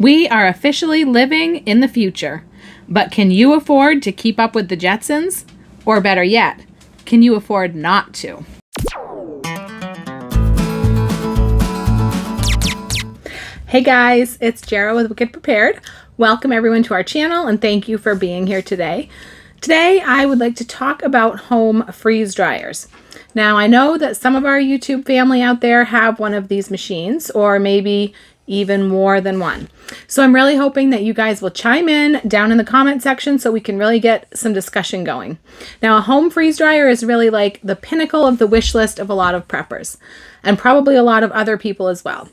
We are officially living in the future, but can you afford to keep up with the Jetsons? Or better yet, can you afford not to? Hey guys, it's Jara with Wicked Prepared. Welcome everyone to our channel and thank you for being here today. Today I would like to talk about home freeze dryers. Now I know that some of our YouTube family out there have one of these machines, or maybe even more than one. So I'm really hoping that you guys will chime in down in the comment section so we can really get some discussion going. Now a home freeze dryer is really like the pinnacle of the wish list of a lot of preppers, and probably a lot of other people as well.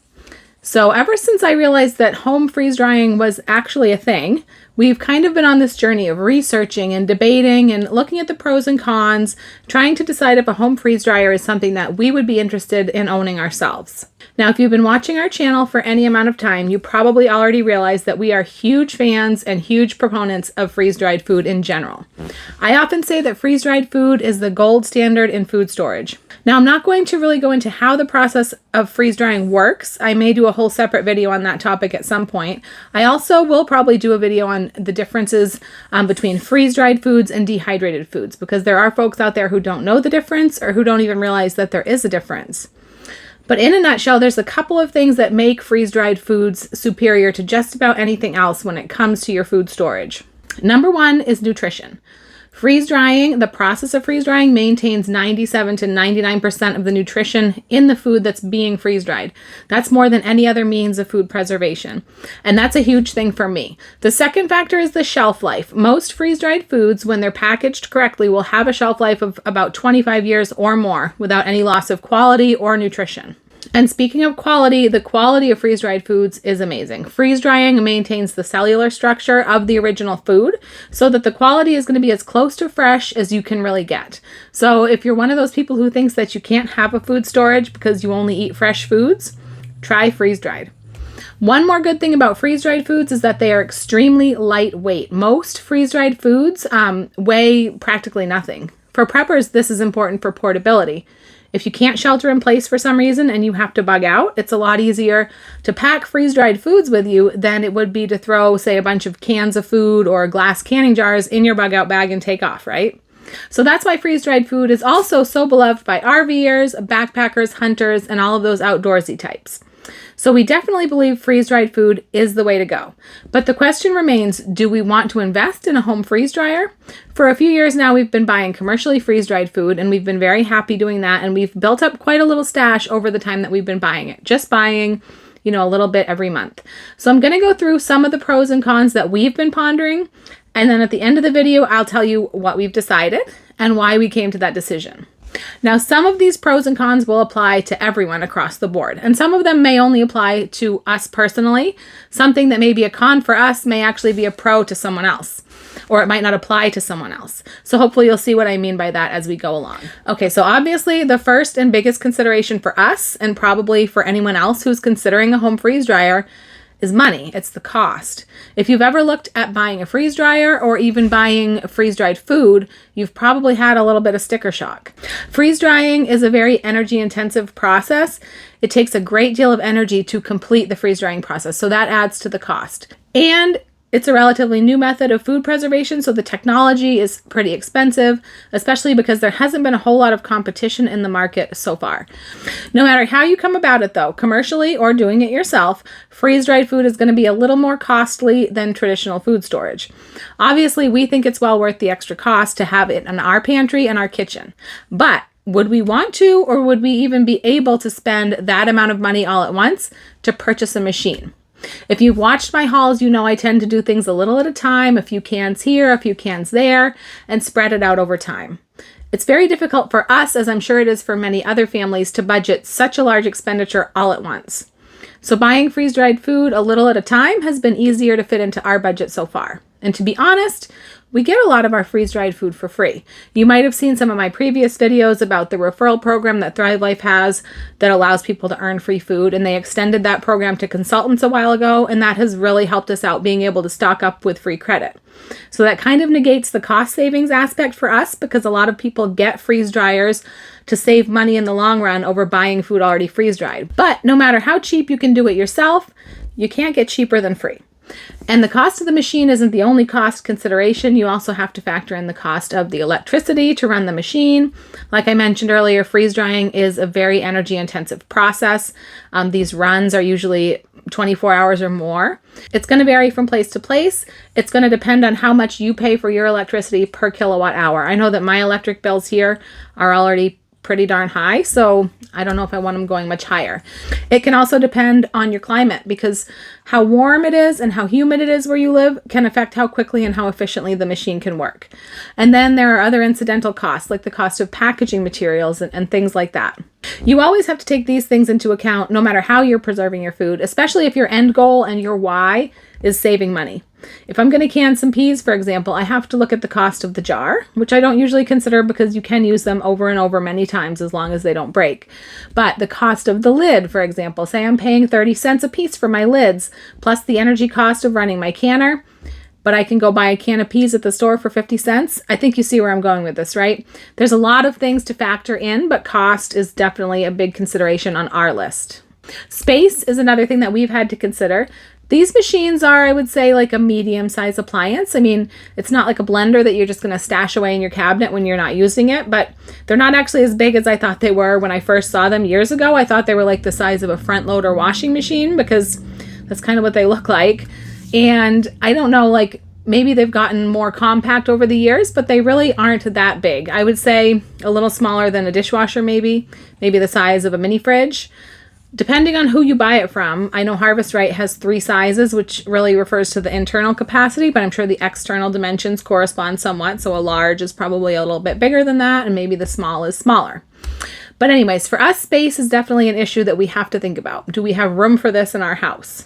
So ever since I realized that home freeze drying was actually a thing, we've kind of been on this journey of researching and debating and looking at the pros and cons, trying to decide if a home freeze dryer is something that we would be interested in owning ourselves. Now, if you've been watching our channel for any amount of time, you probably already realize that we are huge fans and huge proponents of freeze-dried food in general. I often say that freeze-dried food is the gold standard in food storage. Now, I'm not going to really go into how the process of freeze-drying works. I may do a whole separate video on that topic at some point. I also will probably do a video on the differences between freeze-dried foods and dehydrated foods, because there are folks out there who don't know the difference or who don't even realize that there is a difference. But in a nutshell, there's a couple of things that make freeze-dried foods superior to just about anything else when it comes to your food storage. Number one is nutrition. Freeze-drying, the process of freeze-drying maintains 97 to 99% of the nutrition in the food that's being freeze-dried. That's more than any other means of food preservation. And that's a huge thing for me. The second factor is the shelf life. Most freeze-dried foods, when they're packaged correctly, will have a shelf life of about 25 years or more without any loss of quality or nutrition. And speaking of quality, the quality of freeze-dried foods is amazing. Freeze-drying maintains the cellular structure of the original food so that the quality is going to be as close to fresh as you can really get. So if you're one of those people who thinks that you can't have a food storage because you only eat fresh foods, try freeze-dried. One more good thing about freeze-dried foods is that they are extremely lightweight. Most freeze-dried foods weigh practically nothing. For preppers, this is important for portability. If you can't shelter in place for some reason and you have to bug out, it's a lot easier to pack freeze-dried foods with you than it would be to throw, say, a bunch of cans of food or glass canning jars in your bug out bag and take off, right? So that's why freeze-dried food is also so beloved by RVers, backpackers, hunters, and all of those outdoorsy types. So we definitely believe freeze-dried food is the way to go. But the question remains, do we want to invest in a home freeze dryer? For a few years now, we've been buying commercially freeze-dried food, and we've been very happy doing that, and we've built up quite a little stash over the time that we've been buying it. Just buying, a little bit every month. So I'm going to go through some of the pros and cons that we've been pondering, and then at the end of the video, I'll tell you what we've decided and why we came to that decision. Now, some of these pros and cons will apply to everyone across the board, and some of them may only apply to us personally. Something that may be a con for us may actually be a pro to someone else, or it might not apply to someone else. So hopefully you'll see what I mean by that as we go along. Okay, so obviously the first and biggest consideration for us, and probably for anyone else who's considering a home freeze dryer, is money. It's the cost. If you've ever looked at buying a freeze dryer or even buying freeze-dried food, you've probably had a little bit of sticker shock. Freeze drying is a very energy intensive process. It takes a great deal of energy to complete the freeze drying process, so that adds to the cost. And it's a relatively new method of food preservation, so the technology is pretty expensive, especially because there hasn't been a whole lot of competition in the market so far. No matter how you come about it though, commercially or doing it yourself, freeze-dried food is going to be a little more costly than traditional food storage. Obviously, we think it's well worth the extra cost to have it in our pantry and our kitchen. But would we want to, or would we even be able to spend that amount of money all at once to purchase a machine? If you've watched my hauls, you know I tend to do things a little at a time, a few cans here, a few cans there, and spread it out over time. It's very difficult for us, as I'm sure it is for many other families, to budget such a large expenditure all at once. So buying freeze-dried food a little at a time has been easier to fit into our budget so far. And to be honest, we get a lot of our freeze-dried food for free. You might have seen some of my previous videos about the referral program that Thrive Life has that allows people to earn free food, and they extended that program to consultants a while ago, and that has really helped us out being able to stock up with free credit. So that kind of negates the cost savings aspect for us, because a lot of people get freeze dryers to save money in the long run over buying food already freeze-dried. But no matter how cheap you can do it yourself, You can't get cheaper than free. And the cost of the machine isn't the only cost consideration. You also have to factor in the cost of the electricity to run the machine. Like I mentioned earlier, freeze drying is a very energy intensive process. These runs are usually 24 hours or more. It's going to vary from place to place. It's going to depend on how much you pay for your electricity per kilowatt hour. I know that my electric bills here are already pretty darn high, so I don't know if I want them going much higher. It can also depend on your climate, because how warm it is and how humid it is where you live can affect how quickly and how efficiently the machine can work. And then there are other incidental costs, like the cost of packaging materials and things like that. You always have to take these things into account no matter how you're preserving your food, especially if your end goal and your why is saving money. If I'm going to can some peas, for example, I have to look at the cost of the jar, which I don't usually consider because you can use them over and over many times as long as they don't break. But the cost of the lid, for example, say I'm paying 30 cents a piece for my lids, plus the energy cost of running my canner, but I can go buy a can of peas at the store for 50 cents. I think you see where I'm going with this, right? There's a lot of things to factor in, but cost is definitely a big consideration on our list. Space is another thing that we've had to consider. These machines are, I would say, like a medium-sized appliance. I mean, it's not like a blender that you're just going to stash away in your cabinet when you're not using it, but they're not actually as big as I thought they were when I first saw them years ago. I thought they were like the size of a front-loader washing machine because that's kind of what they look like. And I don't know, like maybe they've gotten more compact over the years, but they really aren't that big. I would say a little smaller than a dishwasher, maybe the size of a mini fridge. Depending on who you buy it from, I know Harvest Right has 3 sizes, which really refers to the internal capacity, but I'm sure the external dimensions correspond somewhat. So a large is probably a little bit bigger than that, and maybe the small is smaller. But anyways, for us, space is definitely an issue that we have to think about. Do we have room for this in our house?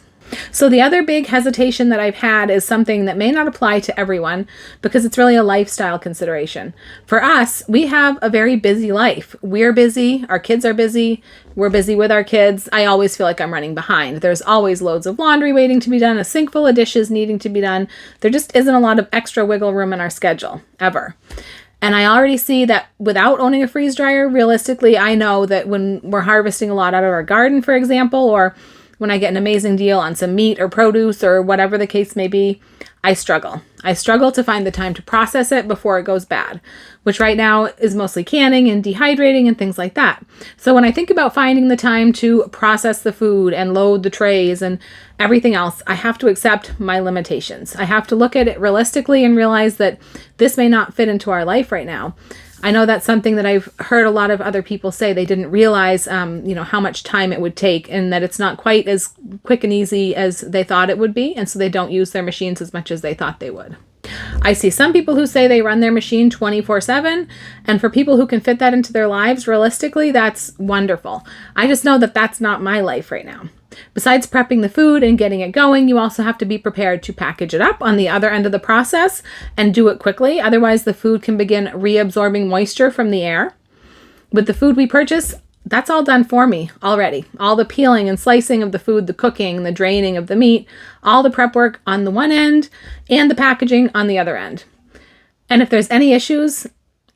So the other big hesitation that I've had is something that may not apply to everyone because it's really a lifestyle consideration. For us, we have a very busy life. We're busy, our kids are busy, we're busy with our kids. I always feel like I'm running behind. There's always loads of laundry waiting to be done, a sink full of dishes needing to be done. There just isn't a lot of extra wiggle room in our schedule, ever. And I already see that without owning a freeze dryer, realistically, I know that when we're harvesting a lot out of our garden, for example, or when I get an amazing deal on some meat or produce or whatever the case may be, I struggle. I struggle to find the time to process it before it goes bad, which right now is mostly canning and dehydrating and things like that. So when I think about finding the time to process the food and load the trays and everything else, I have to accept my limitations. I have to look at it realistically and realize that this may not fit into our life right now. I know that's something that I've heard a lot of other people say. They didn't realize, how much time it would take and that it's not quite as quick and easy as they thought it would be. And so they don't use their machines as much as they thought they would. I see some people who say they run their machine 24/7. And for people who can fit that into their lives, realistically, that's wonderful. I just know that that's not my life right now. Besides prepping the food and getting it going, you also have to be prepared to package it up on the other end of the process and do it quickly. Otherwise, the food can begin reabsorbing moisture from the air. With the food we purchase, that's all done for me already. All the peeling and slicing of the food, the cooking, the draining of the meat, all the prep work on the one end and the packaging on the other end. And if there's any issues,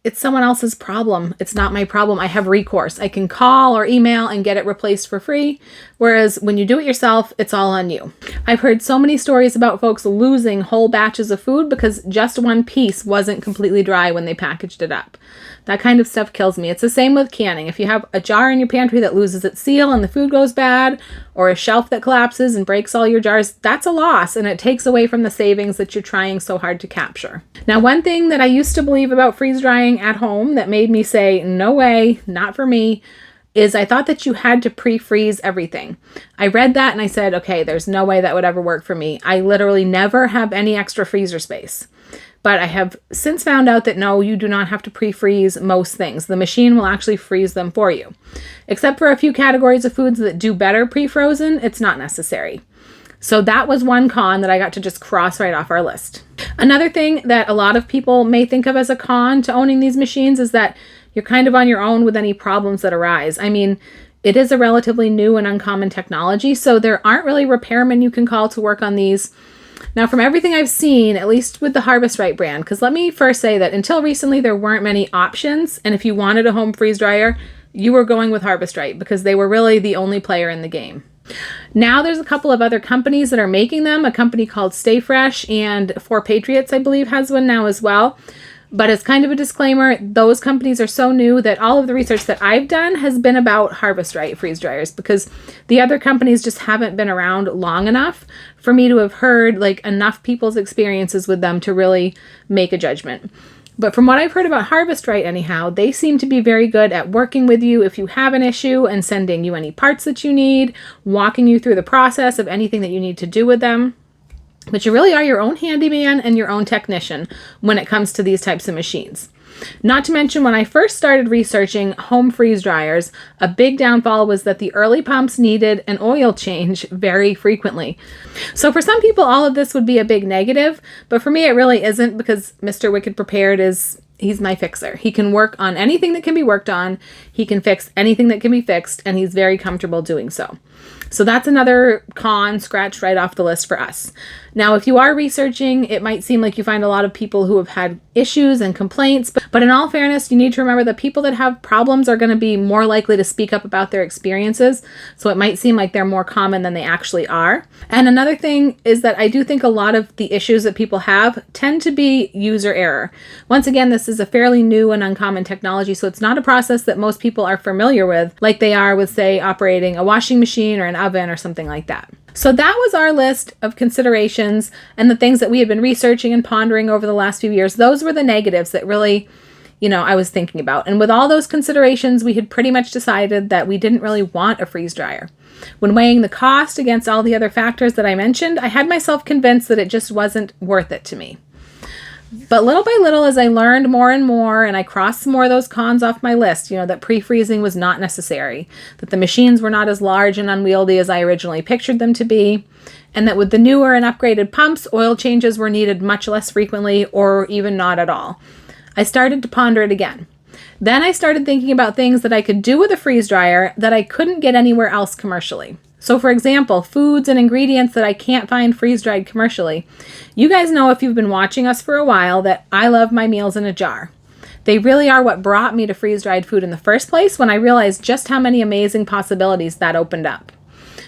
it's someone else's problem. It's not my problem. I have recourse. I can call or email and get it replaced for free. Whereas when you do it yourself, it's all on you. I've heard so many stories about folks losing whole batches of food because just one piece wasn't completely dry when they packaged it up. That kind of stuff kills me. It's the same with canning. If you have a jar in your pantry that loses its seal and the food goes bad, or a shelf that collapses and breaks all your jars, that's a loss and it takes away from the savings that you're trying so hard to capture. Now, one thing that I used to believe about freeze drying at home that made me say, no way, not for me, is I thought that you had to pre-freeze everything. I read that and I said, okay, there's no way that would ever work for me. I literally never have any extra freezer space. But I have since found out that no, you do not have to pre-freeze most things. The machine will actually freeze them for you. Except for a few categories of foods that do better pre-frozen, it's not necessary. So that was one con that I got to just cross right off our list. Another thing that a lot of people may think of as a con to owning these machines is that you're kind of on your own with any problems that arise. I mean, it is a relatively new and uncommon technology, so there aren't really repairmen you can call to work on these. Now, from everything I've seen, at least with the Harvest Right brand, because let me first say that until recently, there weren't many options. And if you wanted a home freeze dryer, you were going with Harvest Right because they were really the only player in the game. Now there's a couple of other companies that are making them. A company called Stay Fresh and Four Patriots, I believe, has one now as well. But as kind of a disclaimer, those companies are so new that all of the research that I've done has been about Harvest Right freeze dryers, because the other companies just haven't been around long enough for me to have heard like enough people's experiences with them to really make a judgment. But from what I've heard about Harvest Right anyhow, they seem to be very good at working with you if you have an issue and sending you any parts that you need, walking you through the process of anything that you need to do with them. But you really are your own handyman and your own technician when it comes to these types of machines. Not to mention, when I first started researching home freeze dryers, a big downfall was that the early pumps needed an oil change very frequently. So for some people, all of this would be a big negative, but for me it really isn't, because Mr. Wicked Prepared he's my fixer. He can work on anything that can be worked on. He can fix anything that can be fixed, and he's very comfortable doing so. So that's another con scratched right off the list for us. Now, if you are researching, it might seem like you find a lot of people who have had issues and complaints, but in all fairness, you need to remember that people that have problems are going to be more likely to speak up about their experiences. So it might seem like they're more common than they actually are. And another thing is that I do think a lot of the issues that people have tend to be user error. Once again, this is a fairly new and uncommon technology, so it's not a process that most people are familiar with, like they are with, say, operating a washing machine or an oven or something like that. So that was our list of considerations and the things that we had been researching and pondering over the last few years. Those were the negatives that really, I was thinking about. And with all those considerations, we had pretty much decided that we didn't really want a freeze dryer. When weighing the cost against all the other factors that I mentioned, I had myself convinced that it just wasn't worth it to me. But little by little, as I learned more and more, and I crossed some more of those cons off my list, that pre-freezing was not necessary, that the machines were not as large and unwieldy as I originally pictured them to be, and that with the newer and upgraded pumps, oil changes were needed much less frequently or even not at all. I started to ponder it again. Then I started thinking about things that I could do with a freeze dryer that I couldn't get anywhere else commercially. So for example, foods and ingredients that I can't find freeze-dried commercially. You guys know, if you've been watching us for a while, that I love my meals in a jar. They really are what brought me to freeze-dried food in the first place, when I realized just how many amazing possibilities that opened up.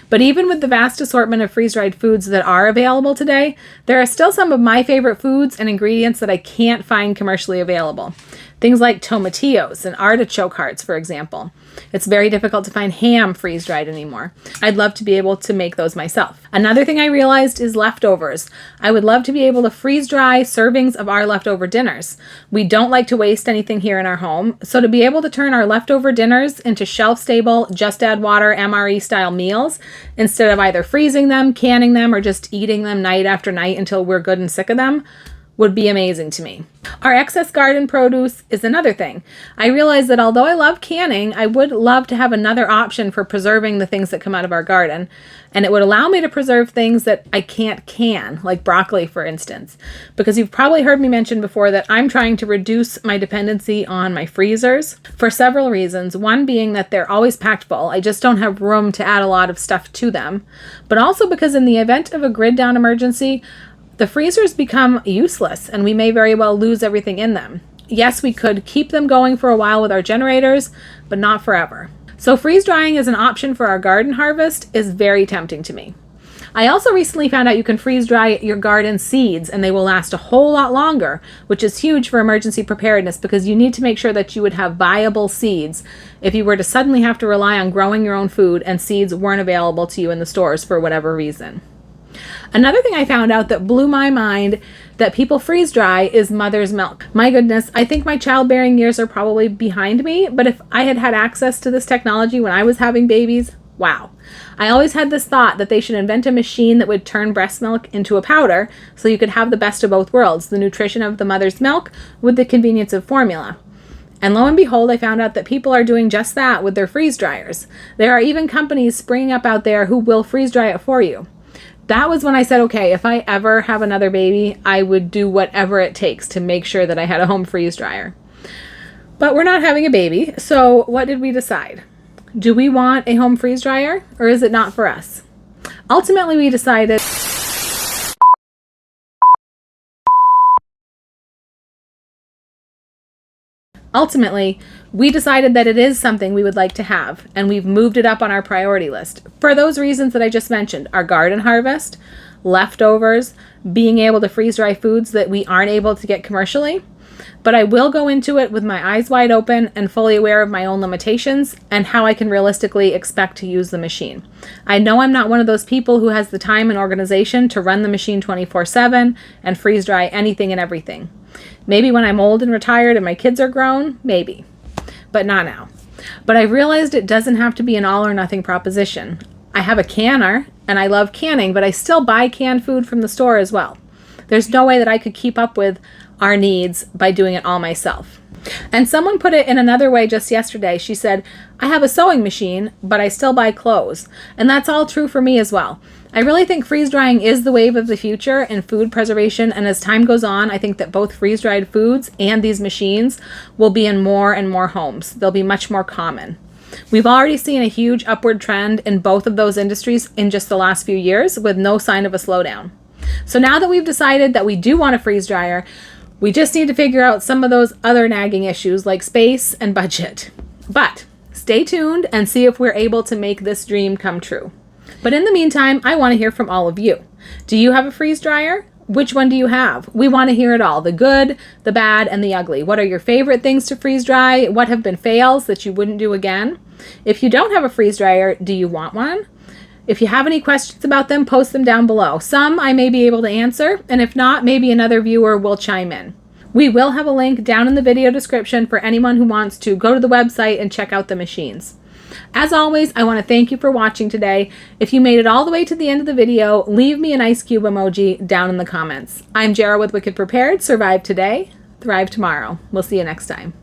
But even with the vast assortment of freeze-dried foods that are available today, there are still some of my favorite foods and ingredients that I can't find commercially available. Things like tomatillos and artichoke hearts, for example. It's very difficult to find ham freeze-dried anymore. I'd love to be able to make those myself. Another thing I realized is leftovers. I would love to be able to freeze-dry servings of our leftover dinners. We don't like to waste anything here in our home, so to be able to turn our leftover dinners into shelf-stable, just add water, MRE-style meals, instead of either freezing them, canning them, or just eating them night after night until we're good and sick of them, would be amazing to me. Our excess garden produce is another thing. I realize that although I love canning, I would love to have another option for preserving the things that come out of our garden. And it would allow me to preserve things that I can't can, like broccoli, for instance. Because you've probably heard me mention before that I'm trying to reduce my dependency on my freezers for several reasons. One being that they're always packed full. I just don't have room to add a lot of stuff to them. But also because in the event of a grid down emergency, the freezers become useless and we may very well lose everything in them. Yes, we could keep them going for a while with our generators, but not forever. So freeze drying as an option for our garden harvest is very tempting to me. I also recently found out you can freeze dry your garden seeds and they will last a whole lot longer, which is huge for emergency preparedness, because you need to make sure that you would have viable seeds if you were to suddenly have to rely on growing your own food and seeds weren't available to you in the stores for whatever reason. Another thing I found out that blew my mind that people freeze dry is mother's milk. My goodness, I think my childbearing years are probably behind me, but if I had had access to this technology when I was having babies, wow. I always had this thought that they should invent a machine that would turn breast milk into a powder so you could have the best of both worlds, the nutrition of the mother's milk with the convenience of formula. And lo and behold, I found out that people are doing just that with their freeze dryers. There are even companies springing up out there who will freeze dry it for you. That was when I said, okay, if I ever have another baby, I would do whatever it takes to make sure that I had a home freeze dryer. But we're not having a baby, so what did we decide? Do we want a home freeze dryer, or is it not for us? Ultimately, we decided Ultimately, we decided that it is something we would like to have, and we've moved it up on our priority list for those reasons that I just mentioned: our garden harvest, leftovers, being able to freeze dry foods that we aren't able to get commercially. But I will go into it with my eyes wide open and fully aware of my own limitations and how I can realistically expect to use the machine. I know I'm not one of those people who has the time and organization to run the machine 24/7 and freeze dry anything and everything. Maybe when I'm old and retired and my kids are grown, maybe, but not now. But I realized it doesn't have to be an all or nothing proposition. I have a canner and I love canning, but I still buy canned food from the store as well. There's no way that I could keep up with our needs by doing it all myself. And someone put it in another way just yesterday. She said, I have a sewing machine, but I still buy clothes. And that's all true for me as well. I really think freeze drying is the wave of the future in food preservation. And as time goes on, I think that both freeze dried foods and these machines will be in more and more homes. They'll be much more common. We've already seen a huge upward trend in both of those industries in just the last few years with no sign of a slowdown. So now that we've decided that we do want a freeze dryer, we just need to figure out some of those other nagging issues like space and budget. But stay tuned and see if we're able to make this dream come true. But in the meantime, I want to hear from all of you. Do you have a freeze dryer? Which one do you have? We want to hear it all. The good, the bad, and the ugly. What are your favorite things to freeze dry? What have been fails that you wouldn't do again? If you don't have a freeze dryer, do you want one? If you have any questions about them, post them down below. Some I may be able to answer, and if not, maybe another viewer will chime in. We will have a link down in the video description for anyone who wants to go to the website and check out the machines. As always, I want to thank you for watching today. If you made it all the way to the end of the video, leave me an ice cube emoji down in the comments. I'm Jara with Wicked Prepared. Survive today, thrive tomorrow. We'll see you next time.